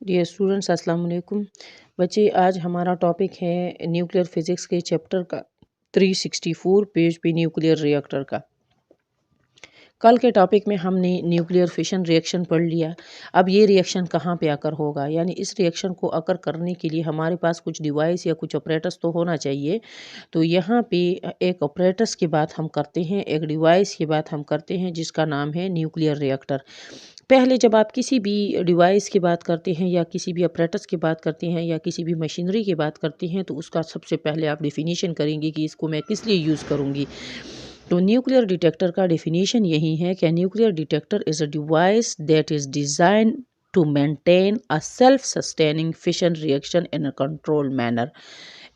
Dear students अस्सलाम वालेकुम। बच्चे आज हमारा टॉपिक है न्यूक्लियर फिज़िक्स के चैप्टर का 364 पेज पे न्यूक्लियर रिएक्टर का। कल के टॉपिक में हमने न्यूक्लियर फिशन रिएक्शन पढ़ लिया। अब ये रिएक्शन कहाँ पे आकर होगा, यानी इस रिएक्शन को आकर करने के लिए हमारे पास कुछ डिवाइस या कुछ ऑपरेटर्स तो होना चाहिए। तो यहाँ पे एक ऑपरेटर्स की बात हम करते हैं, एक डिवाइस की बात हम करते हैं जिसका नाम है न्यूक्लियर रिएक्टर। पहले जब आप किसी भी डिवाइस की बात करते हैं या किसी भी ऑपरेटर्स की बात करते हैं या किसी भी मशीनरी की बात करते हैं तो उसका सबसे पहले आप डेफिनेशन करेंगे कि इसको मैं किस लिए यूज़ करूँगी। तो न्यूक्लियर डिटेक्टर का डेफिनेशन यही है कि nuclear detector is a device that is design to maintain a self sustaining fission reaction in a control manner.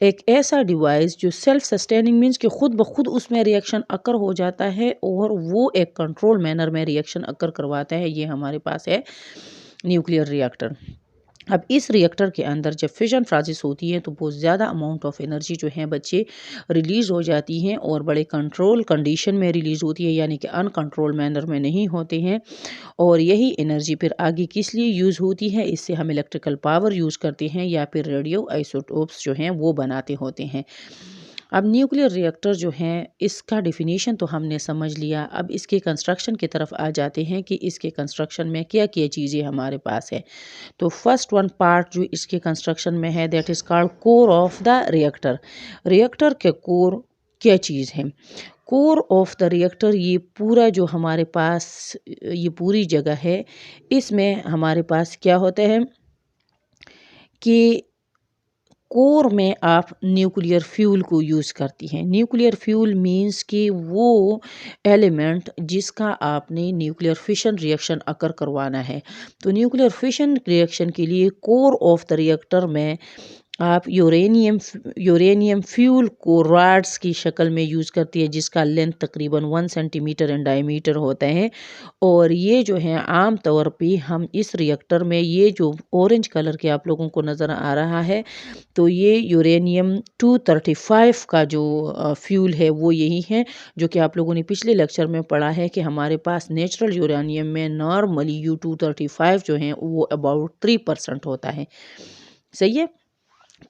एक ऐसा डिवाइस जो सेल्फ सस्टेनिंग मीन्स कि खुद ब खुद उसमें रिएक्शन अकर हो जाता है और वो एक कंट्रोल मैनर में रिएक्शन अकर करवाता है, ये हमारे पास है न्यूक्लियर रिएक्टर। अब इस रिएक्टर के अंदर जब फिशन प्रोसेस होती है तो बहुत ज़्यादा अमाउंट ऑफ एनर्जी जो है बच्चे रिलीज़ हो जाती हैं और बड़े कंट्रोल कंडीशन में रिलीज़ होती है, यानी कि अनकंट्रोल मैनर में नहीं होते हैं। और यही एनर्जी फिर आगे किस लिए यूज़ होती है, इससे हम इलेक्ट्रिकल पावर यूज़ करते हैं या फिर रेडियो आइसोटोप्स जो हैं वो बनाते होते हैं। अब न्यूक्लियर रिएक्टर जो हैं इसका डेफिनेशन तो हमने समझ लिया। अब इसके कंस्ट्रक्शन की तरफ आ जाते हैं कि इसके कंस्ट्रक्शन में क्या क्या चीज़ें हमारे पास है। तो फर्स्ट वन पार्ट जो इसके कंस्ट्रक्शन में है that is called core of the reactor. Reactor के कोर क्या चीज़ है? कोर ऑफ द रिएक्टर ये पूरा जो हमारे पास ये पूरी जगह है, इसमें हमारे पास क्या होता है कि कोर में आप न्यूक्लियर फ्यूल को यूज़ करती हैं। न्यूक्लियर फ्यूल मीन्स कि वो एलिमेंट जिसका आपने न्यूक्लियर फिशन रिएक्शन अकर करवाना है। तो न्यूक्लियर फिशन रिएक्शन के लिए कोर ऑफ द रिएक्टर में आप यूरेनियम फ्यूल को रॉड्स की शक्ल में यूज़ करती है जिसका लेंथ तकरीबन 1 सेंटीमीटर इन डायमीटर होता है। और ये जो है आम तौर पे हम इस रिएक्टर में ये जो ऑरेंज कलर के आप लोगों को नज़र आ रहा है तो ये यूरेनियम 235 का जो फ्यूल है वो यही है जो कि आप लोगों ने पिछले लेक्चर में पढ़ा है कि हमारे पास नेचुरल यूरेनियम में नॉर्मली U235 जो है वो अबाउट 3% होता है। सही है।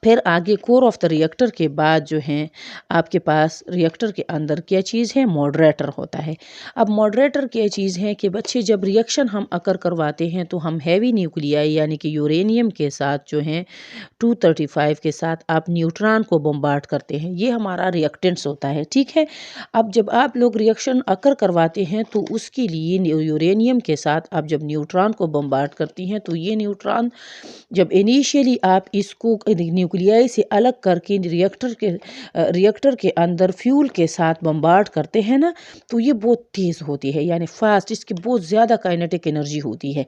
फिर आगे कोर ऑफ द रिएक्टर के बाद जो हैं आपके पास रिएक्टर के अंदर क्या चीज़ है, मॉडरेटर होता है। अब मॉडरेटर क्या चीज़ है कि बच्चे जब रिएक्शन हम अकर करवाते हैं तो हम हैवी न्यूक्लियाई यानी कि यूरेनियम के साथ जो हैं 235 के साथ आप न्यूट्रॉन को बम्बार्ड करते हैं, ये हमारा रिएक्टेंट्स होता है, ठीक है। अब जब आप लोग रिएक्शन अकर करवाते हैं तो उसके लिए यूरेनियम के साथ आप जब न्यूट्रॉन को बम्बार्ड करती हैं तो ये न्यूट्रॉन जब इनिशियली आप इसको न्यूक्लियाई से अलग करके रिएक्टर के अंदर फ्यूल के साथ बम्बार्ड करते हैं ना, तो ये बहुत तेज़ होती है, यानी फास्ट, इसकी बहुत ज़्यादा काइनेटिक एनर्जी होती है।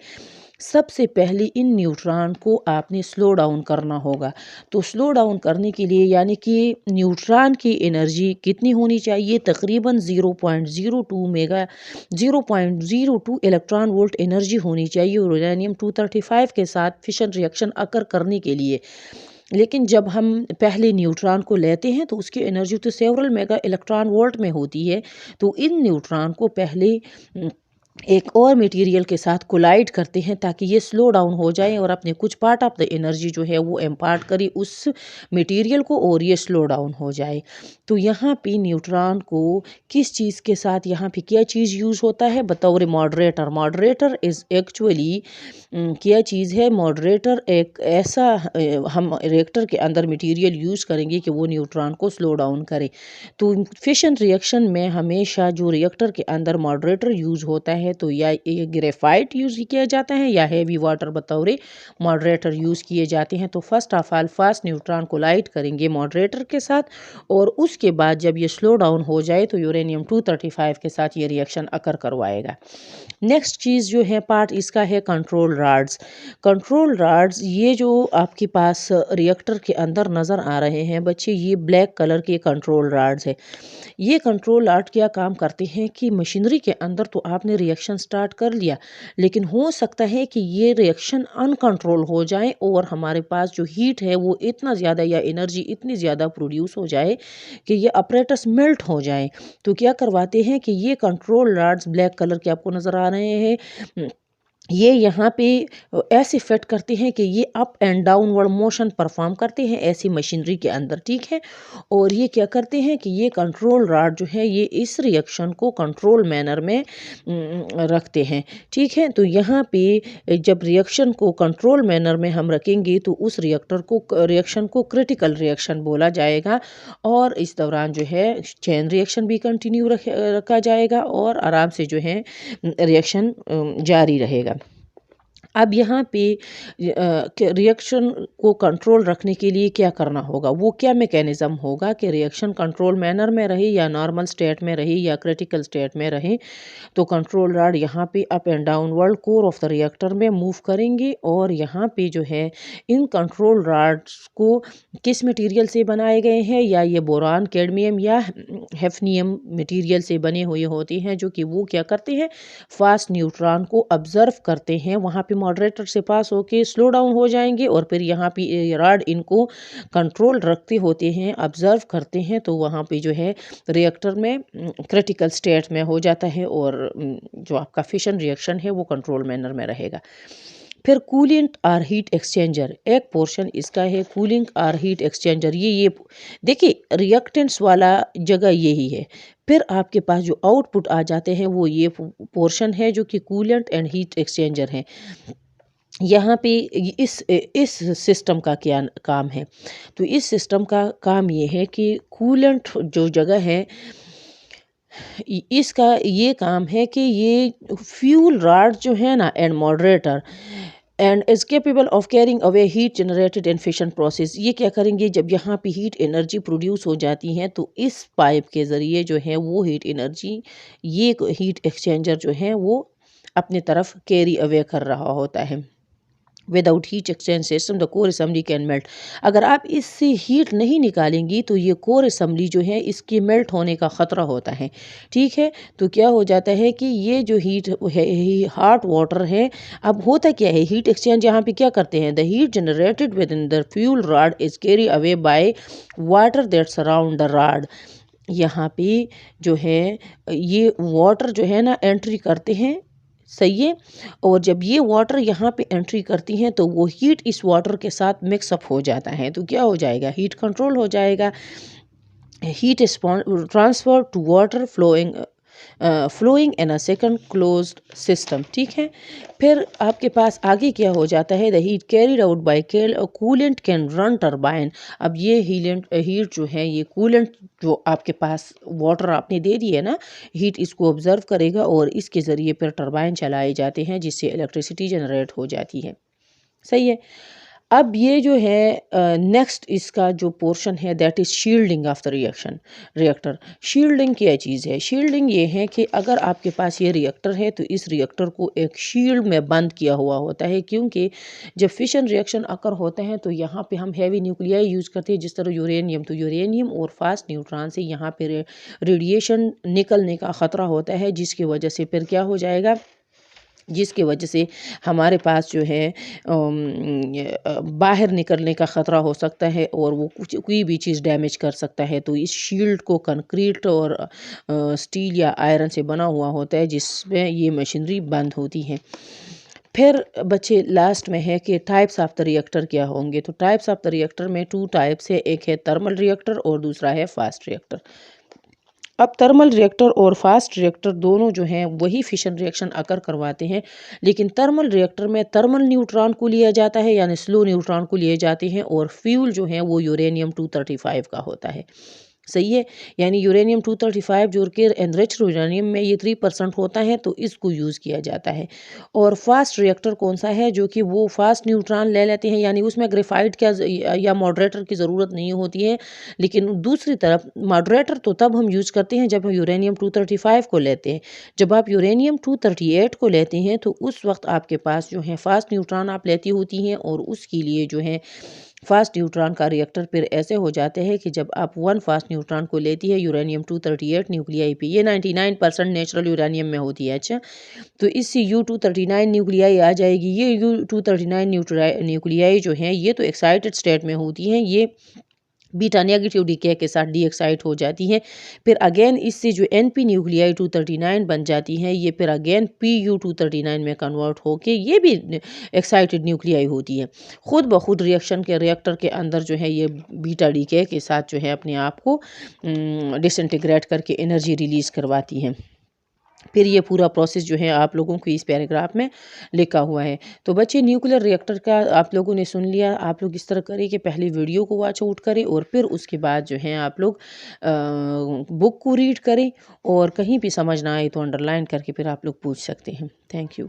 सबसे पहले इन न्यूट्रॉन को आपने स्लो डाउन करना होगा। तो स्लो डाउन करने के लिए यानी कि न्यूट्रॉन की एनर्जी कितनी होनी चाहिए, तकरीबन 0.02 इलेक्ट्रॉन वोल्ट एनर्जी होनी चाहिए यूरेनियम 235 के साथ फिशन रिएक्शन अकर करने के लिए। लेकिन जब हम पहले न्यूट्रॉन को लेते हैं तो उसकी एनर्जी तो सेवरल मेगा इलेक्ट्रॉन वोल्ट में होती है। तो इन न्यूट्रॉन को पहले एक और मटेरियल के साथ कोलाइड करते हैं ताकि ये स्लो डाउन हो जाए और अपने कुछ पार्ट ऑफ द एनर्जी जो है वो इम्पार्ट करे उस मटेरियल को और ये स्लो डाउन हो जाए। तो यहाँ पे न्यूट्रॉन को किस चीज़ के साथ, यहाँ पे क्या चीज़ यूज़ होता है बतौर मॉडरेटर। मॉडरेटर इज़ एक्चुअली क्या चीज़ है, मॉडरेटर एक ऐसा हम रिएक्टर के अंदर मटेरियल यूज़ करेंगे कि वो न्यूट्रॉन को स्लो डाउन करे। तो फिशन रिएक्शन में हमेशा जो रिएक्टर के अंदर मॉडरेटर यूज़ होता है तो या ये ग्रेफाइट यूज़ किया जाता है या हैवी वाटर बतौर मॉडरेटर यूज़ किए जाते हैं। तो first of all fast neutron collide करेंगे मॉडरेटर के साथ और उसके बाद जब ये स्लो डाउन हो जाए तो यूरेनियम 235 के साथ ये रिएक्शन अकर करवाएगा। नेक्स्ट चीज़ जो है पार्ट इसका है कंट्रोल रॉड्स। कंट्रोल रॉड्स ये जो आपके पास रिएक्टर के अंदर नज़र आ रहे हैं बच्चे, ये ब्लैक कलर के कंट्रोल रॉड्स है। ये कंट्रोल रॉड क्या काम करते हैं कि मशीनरी के अंदर तो आपने रिएक्शन स्टार्ट कर लिया, लेकिन हो सकता है कि ये रिएक्शन अनकंट्रोल हो जाए और हमारे पास जो हीट है वो इतना ज़्यादा या एनर्जी इतनी ज़्यादा प्रोड्यूस हो जाए कि ये अपरेटस मेल्ट हो जाए। तो क्या करवाते हैं कि ये कंट्रोल रॉड्स ब्लैक कलर के आपको नज़र आ रहे हैं, ये यहाँ पे ऐसे फिट करते हैं कि ये up and downward motion perform करते हैं ऐसी मशीनरी के अंदर, ठीक है। और ये क्या करते हैं कि ये कंट्रोल रॉड जो है ये इस रिएक्शन को कंट्रोल मैनर में रखते हैं, ठीक है। तो यहाँ पे जब रिएक्शन को कंट्रोल मैनर में हम रखेंगे तो उस रिएक्शन को क्रिटिकल रिएक्शन बोला जाएगा, और इस दौरान जो है चेन रिएक्शन भी कंटिन्यू रखा जाएगा और आराम से जो है रिएक्शन जारी रहेगा। अब यहाँ पे रिएक्शन को कंट्रोल रखने के लिए क्या करना होगा, वो क्या मैकेनिज़्म होगा कि रिएक्शन कंट्रोल मैनर में रहे या नॉर्मल स्टेट में रहे या क्रिटिकल स्टेट में रहे। तो कंट्रोल रॉड यहाँ पे up and downward core of the reactor में मूव करेंगे, और यहाँ पे जो है इन कंट्रोल रॉड्स को किस मटेरियल से बनाए गए हैं, या ये बोरान, कैडमियम या हेफनियम मटेरियल से बने हुए होते हैं, जो कि वो क्या करते हैं फास्ट न्यूट्रॉन को ऑब्जर्व करते हैं, वहाँ पे मॉडरेटर से पास होके स्लो डाउन हो जाएंगे, और फिर यहाँ पे रॉड इनको कंट्रोल रखते होते हैं, ऑब्जर्व करते हैं, तो वहाँ पे जो है रिएक्टर में क्रिटिकल स्टेट में हो जाता है, और जो आपका फिशन रिएक्शन है वो कंट्रोल मैनर में रहेगा। फिर कूलेंट और हीट एक्सचेंजर एक पोर्शन इसका है, कूलिंग और हीट एक्सचेंजर। ये देखिए रिएक्टेंट्स वाला जगह यही है। फिर आपके पास जो आउटपुट आ जाते हैं वो ये पोर्शन है जो कि कूलेंट एंड हीट एक्सचेंजर है। यहाँ पे इस सिस्टम का क्या काम है, तो इस सिस्टम का काम ये है कि कूलेंट जो जगह है इसका ये काम है कि ये फ्यूल रॉड जो है ना and moderator and is capable of carrying away heat generated in fission process. ये क्या करेंगे, जब यहाँ पे हीट एनर्जी प्रोड्यूस हो जाती है तो इस पाइप के ज़रिए जो है वो हीट एनर्जी ये हीट एक्सचेंजर जो है वो अपने तरफ कैरी अवे कर रहा होता है। Without heat exchange system the core assembly can melt. अगर आप इससे हीट नहीं निकालेंगी तो ये कोर असम्बली जो है इसके मेल्ट होने का ख़तरा होता है, ठीक है। तो क्या हो जाता है कि ये जो हीट है हॉट वाटर है, अब होता क्या है हीट एक्सचेंज यहाँ पे क्या करते हैं, the heat generated with in the fuel rod is carry away by water that surround the rod. यहाँ पे जो है ये वाटर जो है ना एंट्री करते हैं, सही है। और जब ये वाटर यहाँ पे एंट्री करती हैं तो वो हीट इस वाटर के साथ मिक्सअप हो जाता है, तो क्या हो जाएगा हीट कंट्रोल हो जाएगा। Heat is transfer to water flowing in a second closed system, ठीक है। फिर आपके पास आगे क्या हो जाता है, the heat carried out by coolant can run turbine. अब ये हीट जो है ये कूलेंट जो आपके पास वाटर आपने दे दी है ना, हीट इसको ऑब्जर्व करेगा और इसके ज़रिए फिर टरबाइन चलाए जाते हैं जिससे इलेक्ट्रिसिटी जनरेट हो जाती है, सही है। अब ये जो है नेक्स्ट इसका जो पोर्शन है that is shielding of the reactor. Shielding क्या चीज़ है, शील्डिंग ये है कि अगर आपके पास ये रिएक्टर है तो इस रिएक्टर को एक शील्ड में बंद किया हुआ होता है, क्योंकि जब फिशन रिएक्शन अकर होते हैं तो यहाँ पे हम हैवी न्यूक्लियाई यूज़ करते हैं, जिस तरह यूरेनियम, तो यूरेनियम और फास्ट न्यूट्रॉन से यहाँ पे रेडिएशन निकलने का ख़तरा होता है, जिसकी वजह से फिर क्या हो जाएगा, जिसकी वजह से हमारे पास जो है बाहर निकलने का ख़तरा हो सकता है और वो कोई भी चीज़ डैमेज कर सकता है। तो इस शील्ड को कंक्रीट और स्टील या आयरन से बना हुआ होता है जिसमें ये मशीनरी बंद होती है। फिर बच्चे लास्ट में है कि टाइप्स ऑफ द रिएक्टर क्या होंगे, तो टाइप्स ऑफ द रिएक्टर में 2 टाइप्स है, एक है थर्मल रिएक्टर और दूसरा है फास्ट रिएक्टर। अब थर्मल रिएक्टर और फास्ट रिएक्टर दोनों जो हैं वही फिशन रिएक्शन अकर करवाते हैं, लेकिन थर्मल रिएक्टर में थर्मल न्यूट्रॉन को लिया जाता है यानी स्लो न्यूट्रॉन को लिए जाते हैं, और फ्यूल जो है वो यूरेनियम 235 का होता है, सही है। यानी यूरेनियम 235 जो कि एनरिच्ड यूरेनियम में ये 3% होता है, तो इसको यूज़ किया जाता है। और फास्ट रिएक्टर कौन सा है, जो कि वो फास्ट न्यूट्रॉन ले लेते हैं, यानी उसमें ग्रेफाइट या मॉडरेटर की ज़रूरत नहीं होती है। लेकिन दूसरी तरफ मॉडरेटर तो तब हम यूज़ करते हैं जब हम यूरेनियम 235 को लेते हैं। जब आप यूरेनियम 238 को लेते हैं तो उस वक्त आपके पास जो है फास्ट न्यूट्रॉन आप लेती होती हैं, और उसके लिए जो है फास्ट न्यूट्रॉन का रिएक्टर फिर ऐसे हो जाते हैं कि जब आप 1 फास्ट न्यूट्रॉन को लेती है यूरेनियम 238 न्यूक्लियाई पे, ये 99% नेचुरल यूरेनियम में होती है, अच्छा। तो इससे U239 न्यूक्लियाई आ जाएगी। ये U239 न्यूक्लियाई जो हैं ये तो एक्साइटेड स्टेट में होती हैं, ये बीटा नेगेटिव डीके के साथ डीएक्साइट हो जाती है। फिर अगेन इससे जो एनपी न्यूक्लियाई 239 बन जाती हैं, ये फिर अगेन पीयू 239 में कन्वर्ट होके ये भी एक्साइटेड न्यूक्लियाई होती है। खुद ब खुद रिएक्टर के अंदर जो है ये बीटा डीके के साथ जो है अपने आप को डिसइंटीग्रेट करके एनर्जी रिलीज करवाती है। फिर ये पूरा प्रोसेस जो है आप लोगों को इस पैराग्राफ में लिखा हुआ है। तो बच्चे न्यूक्लियर रिएक्टर का आप लोगों ने सुन लिया। आप लोग इस तरह करें कि पहले वीडियो को वॉच आउट करें और फिर उसके बाद जो है आप लोग बुक को रीड करें, और कहीं भी समझ ना आए तो अंडरलाइन करके फिर आप लोग पूछ सकते हैं। Thank you.